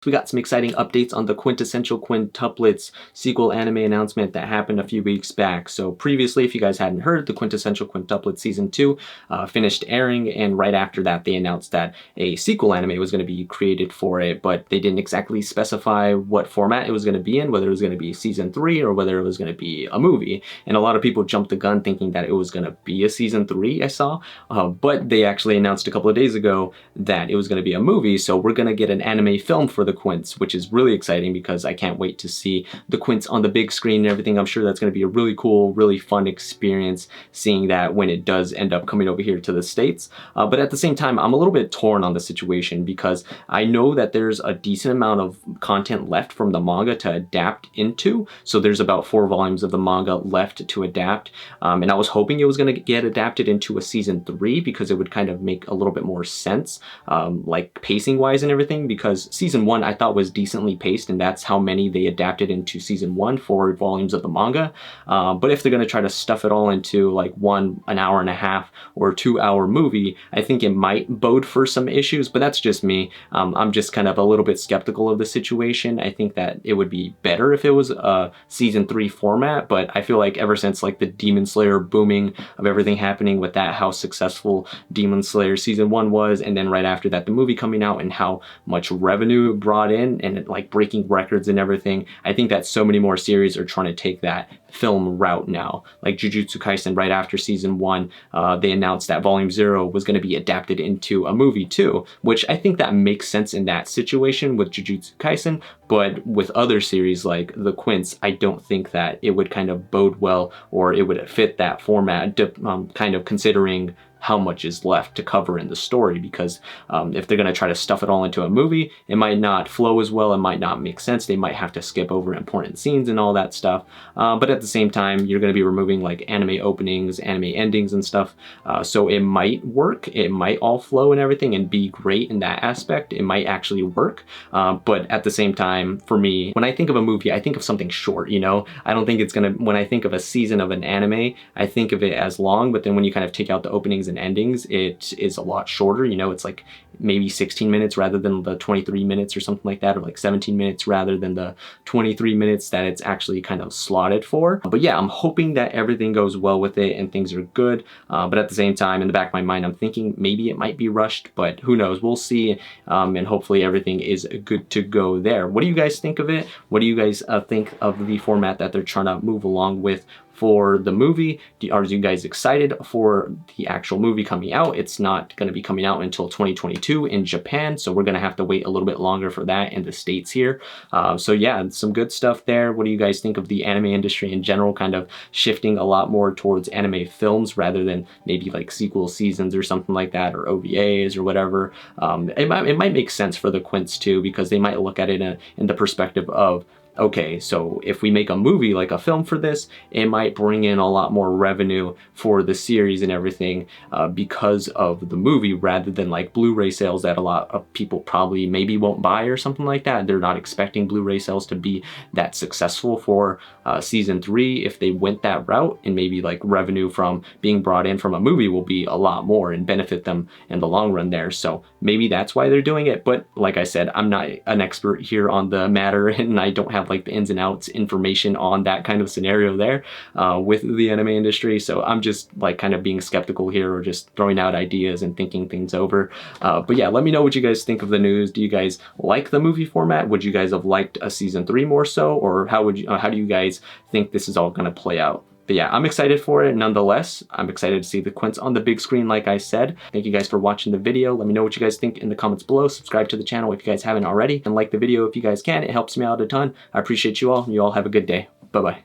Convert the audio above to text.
We got some exciting updates on the Quintessential Quintuplets sequel anime announcement that happened a few weeks back. So previously, if you guys hadn't heard, the Quintessential Quintuplets Season 2 finished airing, and right after that they announced that a sequel anime was going to be created for it, but they didn't exactly specify what format it was going to be in, whether it was going to be Season 3 or whether it was going to be a movie. And a lot of people jumped the gun thinking that it was going to be a Season 3, I saw, but they actually announced a couple of days ago that it was going to be a movie, so we're going to get an anime film for the Quints, which is really exciting because I can't wait to see the Quints on the big screen and everything. I'm sure that's going to be a really cool, really fun experience seeing that when it does end up coming over here to the States. But at the same time, I'm a little bit torn on the situation because I know that there's a decent amount of content left from the manga to adapt into. So there's about 4 volumes of the manga left to adapt. And I was hoping it was going to get adapted into a Season 3 because it would kind of make a little bit more sense, like pacing wise and everything, because Season 1 I thought was decently paced, and that's how many they adapted into Season 1, 4 volumes of the manga. But if they're going to try to stuff it all into like an hour and a half or 2-hour movie, I think it might bode for some issues, but that's just me. I'm just kind of a little bit skeptical of the situation. I think that it would be better if it was a Season 3 format, but I feel like ever since like the Demon Slayer booming of everything happening with that, how successful Demon Slayer Season 1 was, and then right after that the movie coming out and how much revenue brought in and like breaking records and everything, I think that so many more series are trying to take that film route now. Like Jujutsu Kaisen, right after Season 1, they announced that Volume 0 was going to be adapted into a movie too, which I think that makes sense in that situation with Jujutsu Kaisen, but with other series like the Quints, I don't think that it would kind of bode well or it would fit that format, kind of considering how much is left to cover in the story, because if they're going to try to stuff it all into a movie, it might not flow as well, it might not make sense, they might have to skip over important scenes and all that stuff, but at the same time you're going to be removing like anime openings, anime endings and stuff, so it might work, it might all flow and everything and be great in that aspect, it might actually work, but at the same time, for me, when I think of a movie, I think of something short, you know? I don't think it's gonna, when I think of a season of an anime, I think of it as long, but then when you kind of take out the openings and endings, it is a lot shorter, you know? It's like maybe 16 minutes rather than the 23 minutes or something like that, or like 17 minutes rather than the 23 minutes that it's actually kind of slotted for. But yeah, I'm hoping that everything goes well with it and things are good, but at the same time, in the back of my mind, I'm thinking maybe it might be rushed, but who knows, we'll see, and hopefully everything is good to go there. What do you guys think of it? What do you guys think of the format that they're trying to move along with for the movie? Are you guys excited for the actual movie coming out? It's not going to be coming out until 2022 in Japan, so we're going to have to wait a little bit longer for that in the States here. So yeah, some good stuff there. What do you guys think of the anime industry in general, kind of shifting a lot more towards anime films rather than maybe like sequel seasons or something like that, or OVAs or whatever? It might make sense for the Quints too, because they might look at it in the perspective of, okay, so if we make a movie, like a film for this, it might bring in a lot more revenue for the series and everything because of the movie, rather than like Blu-ray sales that a lot of people probably maybe won't buy or something like that. They're not expecting Blu-ray sales to be that successful for Season 3 if they went that route, and maybe like revenue from being brought in from a movie will be a lot more and benefit them in the long run there. So maybe that's why they're doing it, but like I said, I'm not an expert here on the matter, and I don't have like the ins and outs information on that kind of scenario there with the anime industry, so I'm just like kind of being skeptical here, or just throwing out ideas and thinking things over. But yeah, let me know what you guys think of the news. Do you guys like the movie format? Would you guys have liked a Season 3 more so, or how do you guys think this is all going to play out? But yeah, I'm excited for it nonetheless. I'm excited to see the Quints on the big screen, like I said. Thank you guys for watching the video. Let me know what you guys think in the comments below. Subscribe to the channel if you guys haven't already, and like the video if you guys can. It helps me out a ton. I appreciate you all, and you all have a good day. Bye-bye.